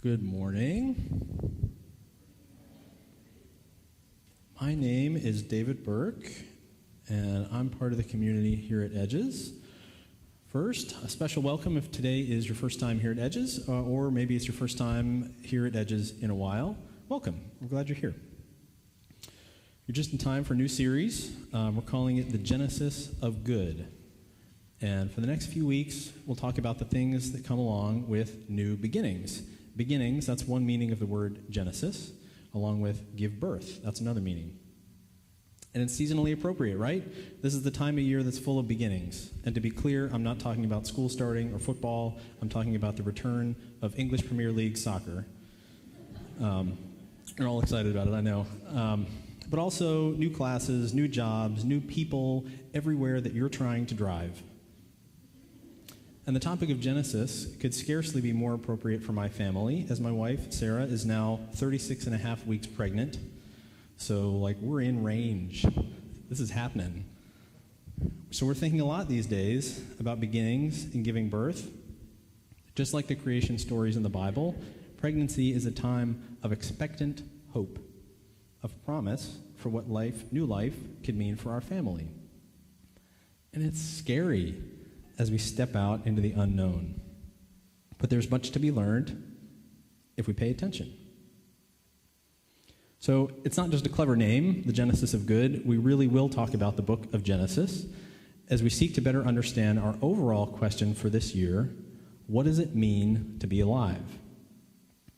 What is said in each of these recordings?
Good morning. My name is David Burke, and I'm part of the community here at Edges. First, a special welcome if today is your first time here at Edges, or maybe it's your first time here at Edges in a while. Welcome. We're glad you're here. You're just in time for a new series. We're calling it The Genesis of Good. And for the next few weeks, we'll talk about the things that come along with new beginnings. Beginnings, that's one meaning of the word Genesis, along with give birth. That's another meaning. And it's seasonally appropriate, right? This is the time of year that's full of beginnings. And to be clear, I'm not talking about school starting or football. I'm talking about the return of English Premier League soccer. You're all excited about it, I know. But also new classes, new jobs, new people everywhere that you're trying to drive. And the topic of Genesis could scarcely be more appropriate for my family, as my wife, Sarah, is now 36 and a half weeks pregnant. So, we're in range. This is happening. So we're thinking a lot these days about beginnings and giving birth. Just like the creation stories in the Bible, pregnancy is a time of expectant hope, of promise for what new life could mean for our family. And it's scary as we step out into the unknown. But there's much to be learned if we pay attention. So it's not just a clever name, the Genesis of Good. We really will talk about the book of Genesis as we seek to better understand our overall question for this year: what does it mean to be alive?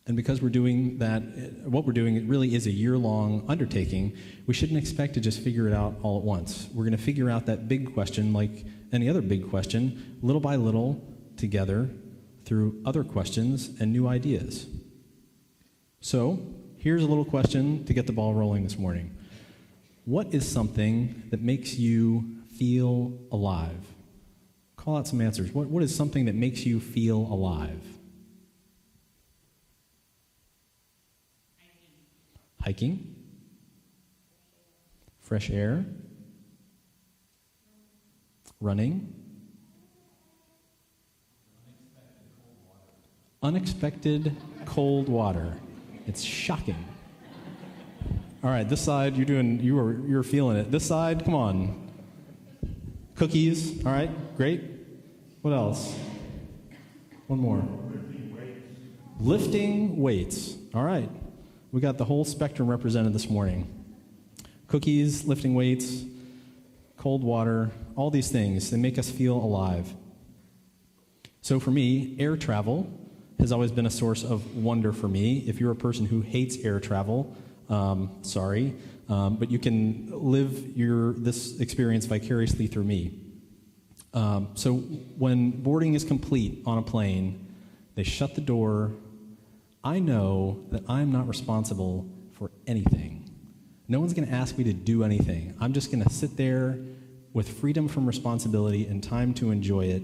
And because we're doing that, what we're doing, it really is a year-long undertaking, we shouldn't expect to just figure it out all at once. We're going to figure out that big question like any other big question, little by little, together, through other questions and new ideas. So, here's a little question to get the ball rolling this morning. What is something that makes you feel alive? Call out some answers. What is something that makes you feel alive? Hiking? Fresh air? Running? Unexpected cold water. It's shocking. All right, this side, you're feeling it. This side, come on. Cookies, all right, great. What else? One more. Lifting weights. All right. We got the whole spectrum represented this morning. Cookies, lifting weights, cold water, all these things, they make us feel alive. So for me, air travel has always been a source of wonder for me. If you're a person who hates air travel, sorry, but you can live this experience vicariously through me. So when boarding is complete on a plane, they shut the door. I know that I'm not responsible for anything. No one's going to ask me to do anything. I'm just going to sit there with freedom from responsibility and time to enjoy it,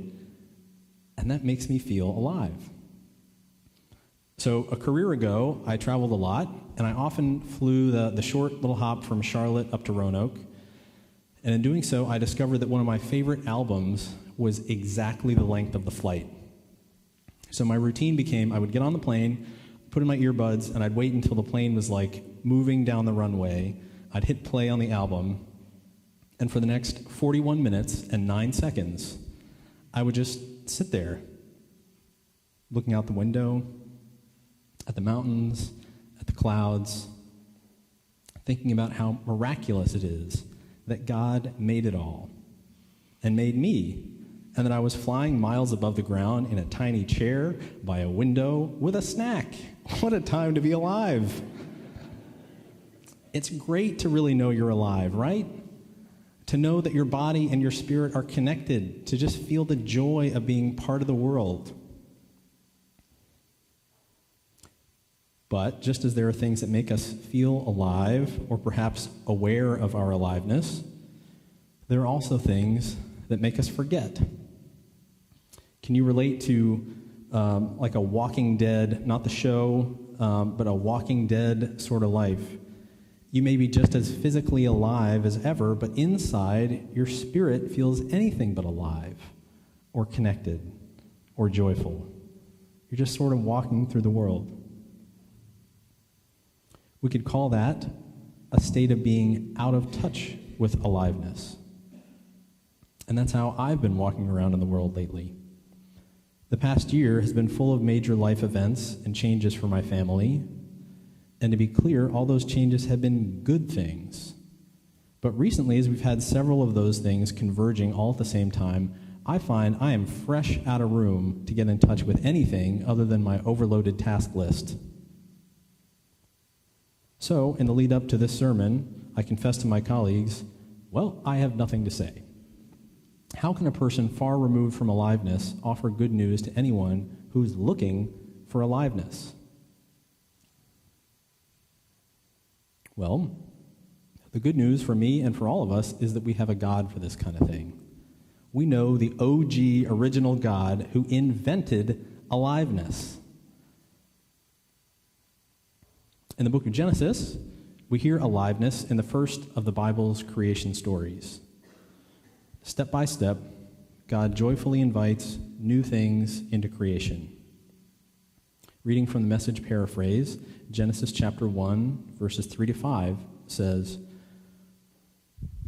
and that makes me feel alive. So a career ago, I traveled a lot, and I often flew the short little hop from Charlotte up to Roanoke. And in doing so, I discovered that one of my favorite albums was exactly the length of the flight. So my routine became I would get on the plane, put in my earbuds, and I'd wait until the plane was moving down the runway. I'd hit play on the album, and for the next 41 minutes and 9 seconds, I would just sit there, looking out the window, at the mountains, at the clouds, thinking about how miraculous it is that God made it all and made me, and that I was flying miles above the ground in a tiny chair by a window with a snack. What a time to be alive. It's great to really know you're alive, right? To know that your body and your spirit are connected, to just feel the joy of being part of the world. But just as there are things that make us feel alive, or perhaps aware of our aliveness, there are also things that make us forget. Can you relate to a Walking Dead, not the show, but a Walking Dead sort of life? You may be just as physically alive as ever, but inside, your spirit feels anything but alive, or connected, or joyful. You're just sort of walking through the world. We could call that a state of being out of touch with aliveness. And that's how I've been walking around in the world lately. The past year has been full of major life events and changes for my family. And to be clear, all those changes have been good things. But recently, as we've had several of those things converging all at the same time, I find I am fresh out of room to get in touch with anything other than my overloaded task list. So, in the lead up to this sermon, I confess to my colleagues, well, I have nothing to say. How can a person far removed from aliveness offer good news to anyone who's looking for aliveness? Well, the good news for me and for all of us is that we have a God for this kind of thing. We know the OG original God who invented aliveness. In the book of Genesis, we hear aliveness in the first of the Bible's creation stories. Step by step, God joyfully invites new things into creation. Reading from the Message paraphrase, Genesis chapter 1, verses 3 to 5 says,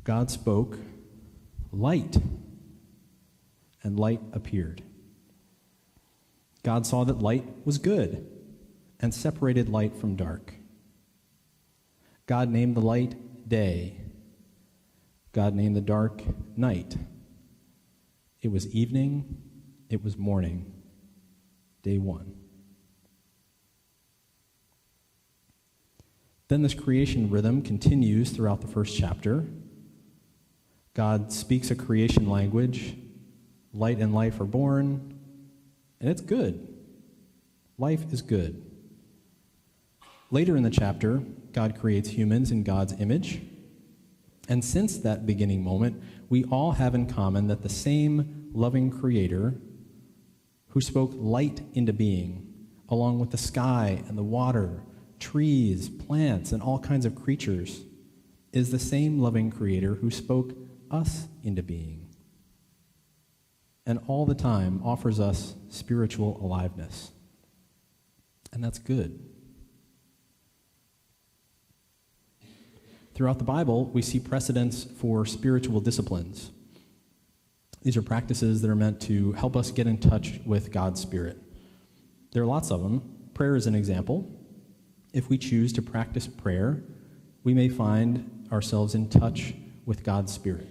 God spoke, "Light," and light appeared. God saw that light was good and separated light from dark. God named the light day. God named the dark night. It was evening, it was morning, day one. Then this creation rhythm continues throughout the first chapter. God speaks a creation language. Light and life are born, and it's good. Life is good. Later in the chapter, God creates humans in God's image. And since that beginning moment, we all have in common that the same loving Creator who spoke light into being, along with the sky and the water, trees, plants, and all kinds of creatures, is the same loving Creator who spoke us into being, and all the time offers us spiritual aliveness. And that's good. Throughout the Bible, we see precedents for spiritual disciplines. These are practices that are meant to help us get in touch with God's Spirit. There are lots of them. Prayer is an example. If we choose to practice prayer, we may find ourselves in touch with God's Spirit.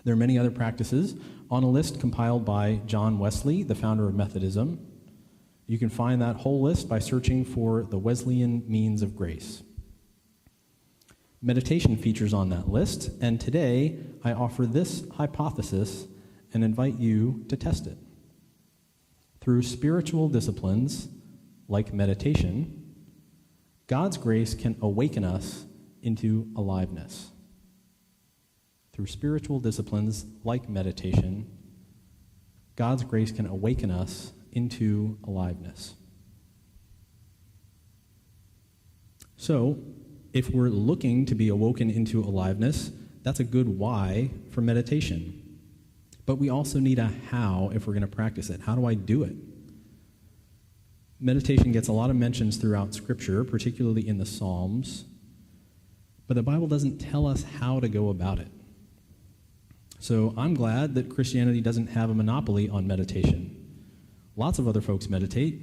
There are many other practices on a list compiled by John Wesley, the founder of Methodism. You can find that whole list by searching for the Wesleyan means of grace. Meditation features on that list, and today I offer this hypothesis and invite you to test it. Through spiritual disciplines, like meditation, God's grace can awaken us into aliveness. Through spiritual disciplines, like meditation, God's grace can awaken us into aliveness. So, if we're looking to be awoken into aliveness, that's a good why for meditation. But we also need a how if we're going to practice it. How do I do it? Meditation gets a lot of mentions throughout Scripture, particularly in the Psalms, but the Bible doesn't tell us how to go about it. So I'm glad that Christianity doesn't have a monopoly on meditation. Lots of other folks meditate.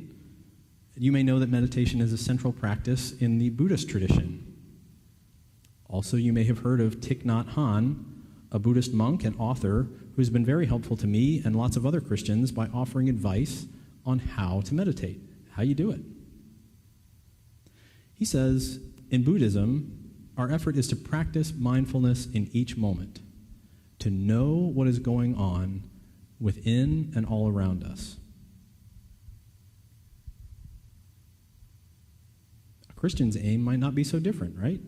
You may know that meditation is a central practice in the Buddhist tradition. Also, you may have heard of Thich Nhat Hanh, a Buddhist monk and author who's been very helpful to me and lots of other Christians by offering advice on how to meditate, how you do it. He says, in Buddhism, our effort is to practice mindfulness in each moment, to know what is going on within and all around us. A Christian's aim might not be so different, right?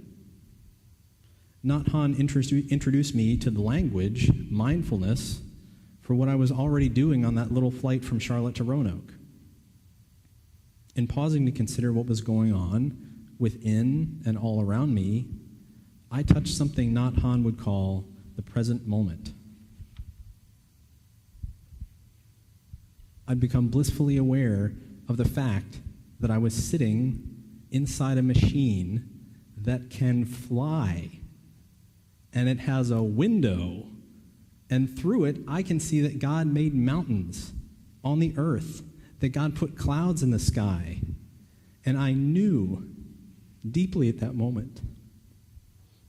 Nhat Hanh introduced me to the language, mindfulness, for what I was already doing on that little flight from Charlotte to Roanoke. In pausing to consider what was going on within and all around me, I touched something Nhat Hanh would call the present moment. I'd become blissfully aware of the fact that I was sitting inside a machine that can fly. And it has a window. And through it, I can see that God made mountains on the earth, that God put clouds in the sky. And I knew deeply at that moment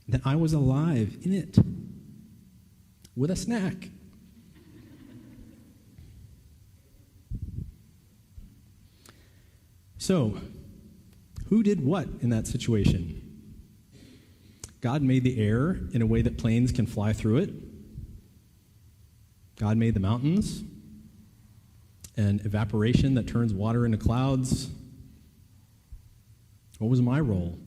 that I was alive in it with a snack. So, who did what in that situation? God made the air in a way that planes can fly through it. God made the mountains and evaporation that turns water into clouds. What was my role?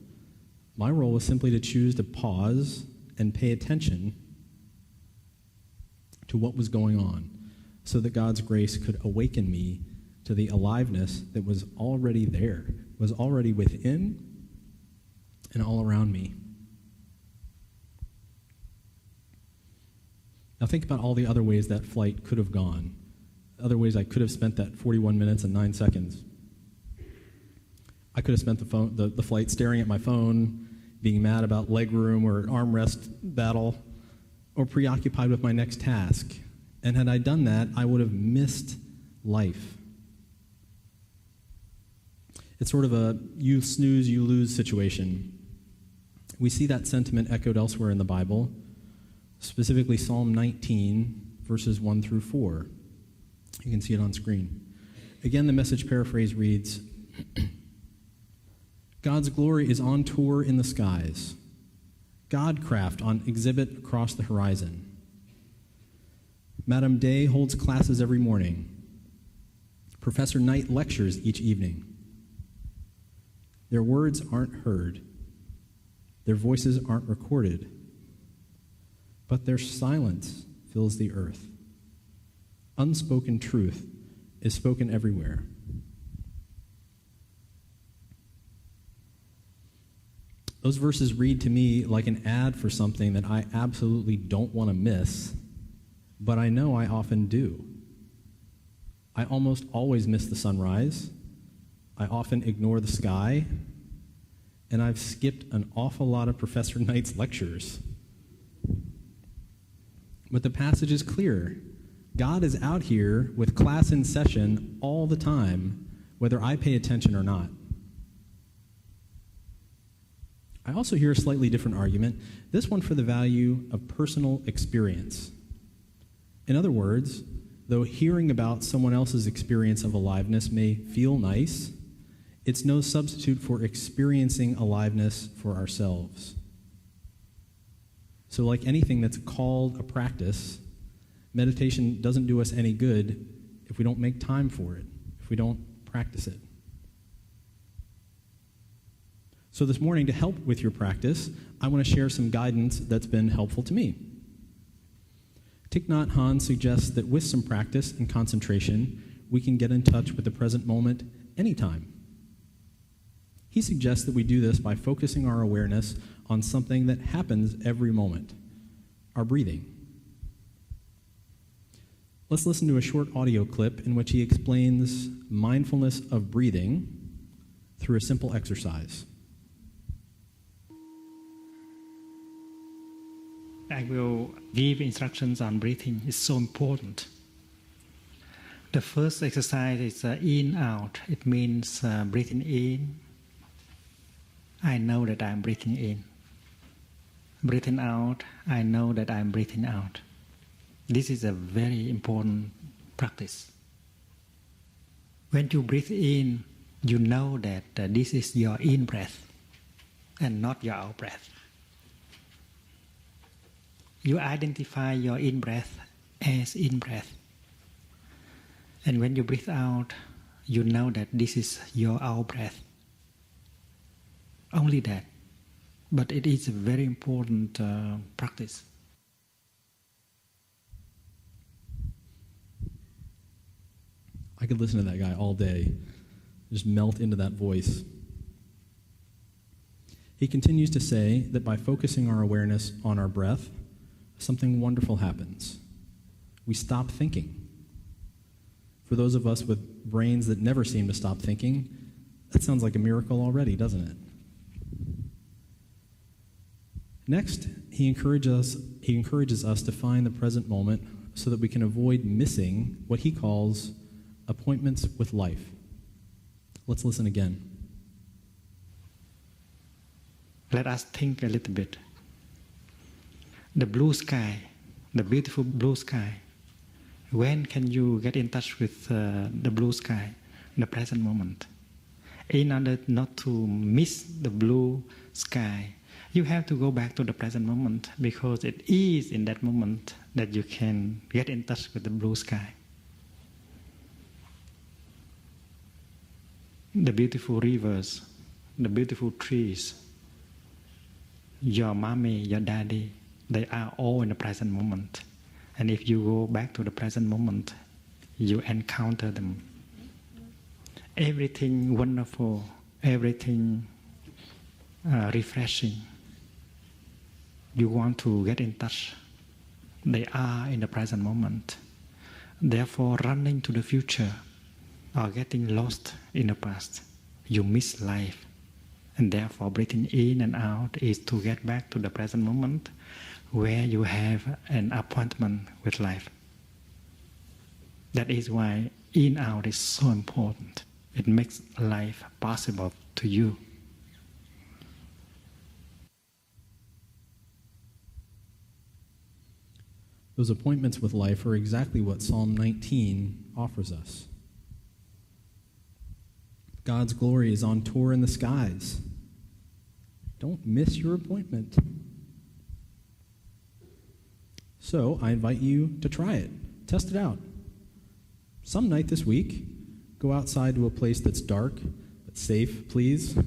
My role was simply to choose to pause and pay attention to what was going on so that God's grace could awaken me to the aliveness that was already there, was already within and all around me. Now think about all the other ways that flight could have gone, other ways I could have spent that 41 minutes and 9 seconds. I could have spent the flight staring at my phone, being mad about leg room or armrest battle, or preoccupied with my next task. And had I done that, I would have missed life. It's sort of a you snooze, you lose situation. We see that sentiment echoed elsewhere in the Bible, specifically Psalm 19, verses 1 through 4. You can see it on screen. Again, the Message paraphrase reads, God's glory is on tour in the skies, Godcraft on exhibit across the horizon. Madame Day holds classes every morning. Professor Knight lectures each evening. Their words aren't heard. Their voices aren't recorded. But their silence fills the earth. Unspoken truth is spoken everywhere. Those verses read to me like an ad for something that I absolutely don't want to miss, but I know I often do. I almost always miss the sunrise. I often ignore the sky, and I've skipped an awful lot of Professor Knight's lectures. But the passage is clear. God is out here with class in session all the time, whether I pay attention or not. I also hear a slightly different argument, this one for the value of personal experience. In other words, though hearing about someone else's experience of aliveness may feel nice, it's no substitute for experiencing aliveness for ourselves. So like anything that's called a practice, meditation doesn't do us any good if we don't make time for it, if we don't practice it. So this morning, to help with your practice, I want to share some guidance that's been helpful to me. Thich Nhat Hanh suggests that with some practice and concentration, we can get in touch with the present moment anytime. He suggests that we do this by focusing our awareness on something that happens every moment, our breathing. Let's listen to a short audio clip in which he explains mindfulness of breathing through a simple exercise. I will give instructions on breathing. It's so important. The first exercise is in-out. It means breathing in. I know that I'm breathing in. Breathing out. I know that I'm breathing out. This is a very important practice. When you breathe in, you know that this is your in-breath and not your out-breath. You identify your in-breath as in-breath. And when you breathe out, you know that this is your out-breath. Only that. But it is a very important practice. I could listen to that guy all day, just melt into that voice. He continues to say that by focusing our awareness on our breath, something wonderful happens. We stop thinking. For those of us with brains that never seem to stop thinking, That sounds like a miracle already, doesn't it? Next, he encourages us to find the present moment so that we can avoid missing what he calls appointments with life. Let's listen again. Let us think a little bit. The blue sky, the beautiful blue sky. When can you get in touch with the blue sky? In the present moment. In order not to miss the blue sky, you have to go back to the present moment, because it is in that moment that you can get in touch with the blue sky. The beautiful rivers, the beautiful trees, your mommy, your daddy, they are all in the present moment. And if you go back to the present moment, you encounter them. Everything wonderful, everything refreshing. You want to get in touch. They are in the present moment. Therefore, running to the future or getting lost in the past, you miss life. And therefore, breathing in and out is to get back to the present moment where you have an appointment with life. That is why in-out is so important. It makes life possible to you. Those appointments with life are exactly what Psalm 19 offers us. God's glory is on tour in the skies. Don't miss your appointment. So I invite you to try it. Test it out. Some night this week, go outside to a place that's dark, but safe, please,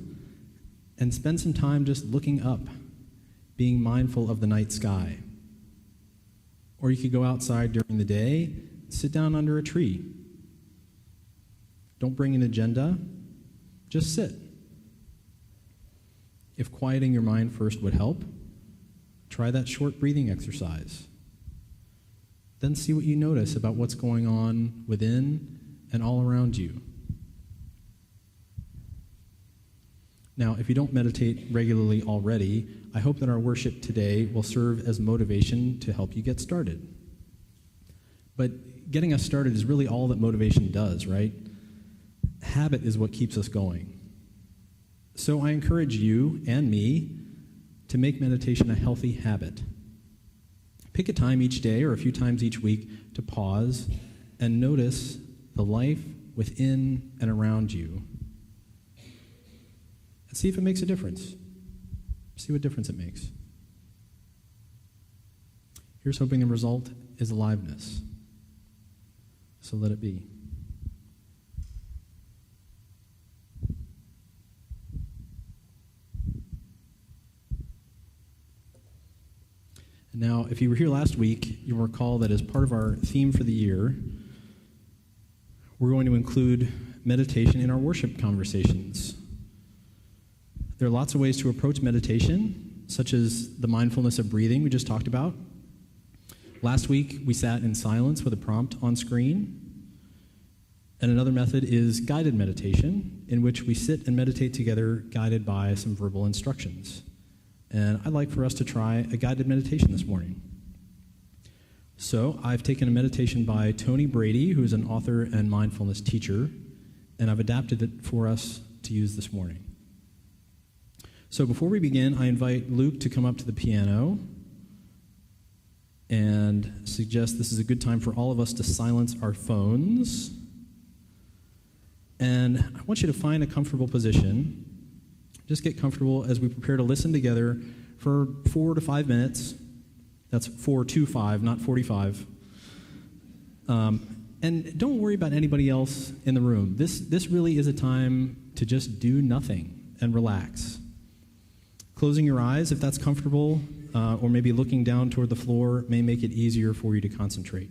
and spend some time just looking up, being mindful of the night sky. Or you could go outside during the day, sit down under a tree. Don't bring an agenda, just sit. If quieting your mind first would help, try that short breathing exercise. Then see what you notice about what's going on within and all around you. Now, if you don't meditate regularly already, I hope that our worship today will serve as motivation to help you get started. But getting us started is really all that motivation does, right? Habit is what keeps us going. So I encourage you and me to make meditation a healthy habit. Pick a time each day or a few times each week to pause and notice the life within and around you. And see if it makes a difference. See what difference it makes. Here's hoping the result is aliveness. So let it be. And now, if you were here last week, you'll recall that as part of our theme for the year, we're going to include meditation in our worship conversations. There are lots of ways to approach meditation, such as the mindfulness of breathing we just talked about. Last week, we sat in silence with a prompt on screen. And another method is guided meditation, in which we sit and meditate together, guided by some verbal instructions. And I'd like for us to try a guided meditation this morning. So I've taken a meditation by Tony Brady, who is an author and mindfulness teacher, and I've adapted it for us to use this morning. So before we begin, I invite Luke to come up to the piano and suggest this is a good time for all of us to silence our phones. And I want you to find a comfortable position. Just get comfortable as we prepare to listen together for 4 to 5 minutes. That's 4 to 5, not 45. And don't worry about anybody else in the room. This really is a time to just do nothing and relax. Closing your eyes, if that's comfortable, or maybe looking down toward the floor may make it easier for you to concentrate.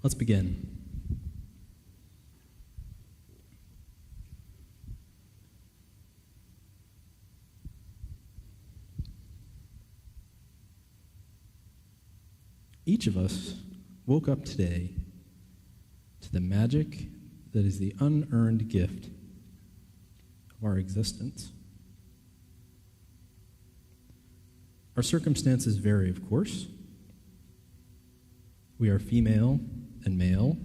Let's begin. Each of us woke up today to the magic that is the unearned gift of our existence. Our circumstances vary, of course. We are female and male,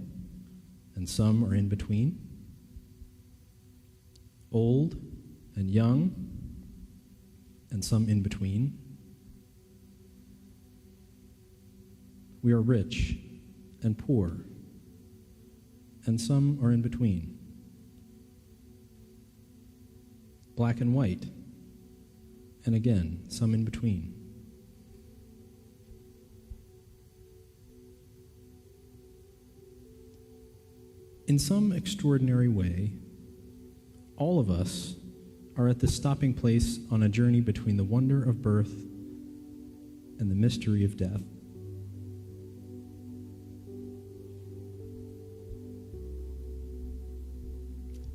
and some are in between. Old and young, and some in between. We are rich and poor, and some are in between. Black and white, and again, some in between. In some extraordinary way, all of us are at the stopping place on a journey between the wonder of birth and the mystery of death.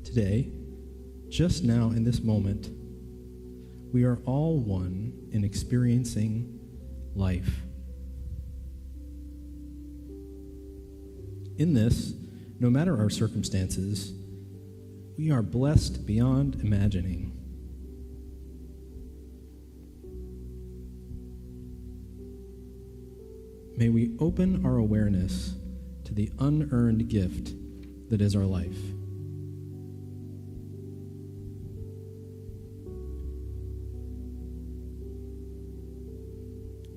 Today, just now in this moment, we are all one in experiencing life. In this, no matter our circumstances, we are blessed beyond imagining. May we open our awareness to the unearned gift that is our life.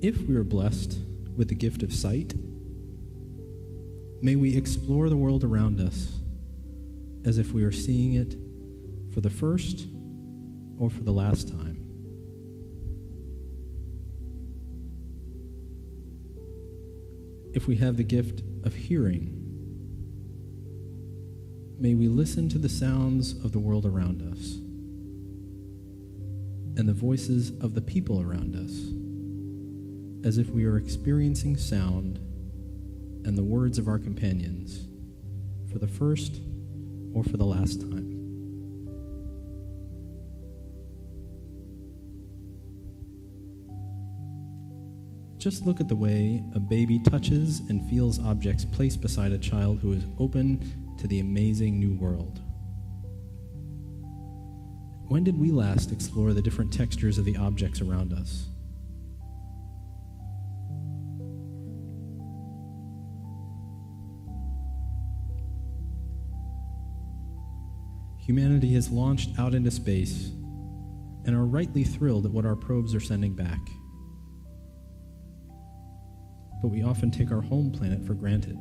If we are blessed with the gift of sight, may we explore the world around us as if we are seeing it for the first or for the last time. If we have the gift of hearing, may we listen to the sounds of the world around us and the voices of the people around us as if we are experiencing sound and the words of our companions for the first or for the last time. Just look at the way a baby touches and feels objects placed beside a child who is open to the amazing new world. When did we last explore the different textures of the objects around us? Humanity has launched out into space and are rightly thrilled at what our probes are sending back. But we often take our home planet for granted.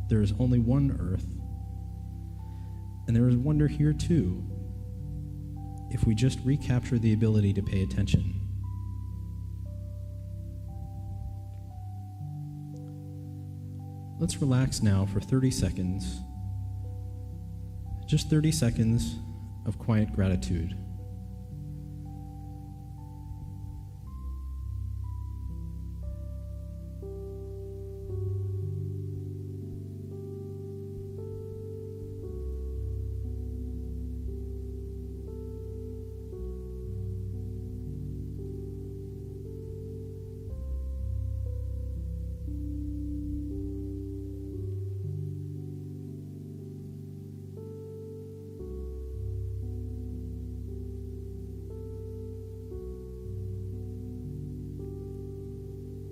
There is only one Earth, and there is wonder here too, if we just recapture the ability to pay attention. Let's relax now for 30 seconds. Just 30 seconds of quiet gratitude.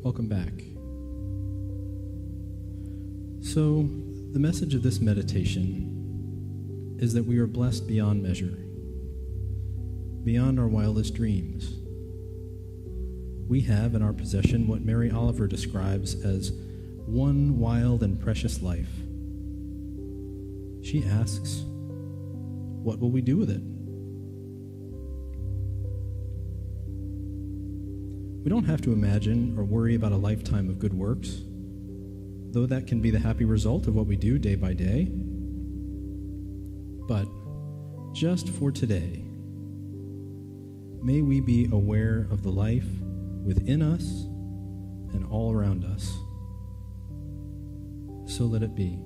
Welcome back. So, the message of this meditation is that we are blessed beyond measure, beyond our wildest dreams. We have in our possession what Mary Oliver describes as one wild and precious life. She asks, what will we do with it? We don't have to imagine or worry about a lifetime of good works, though that can be the happy result of what we do day by day. But just for today, may we be aware of the life within us and all around us. So let it be.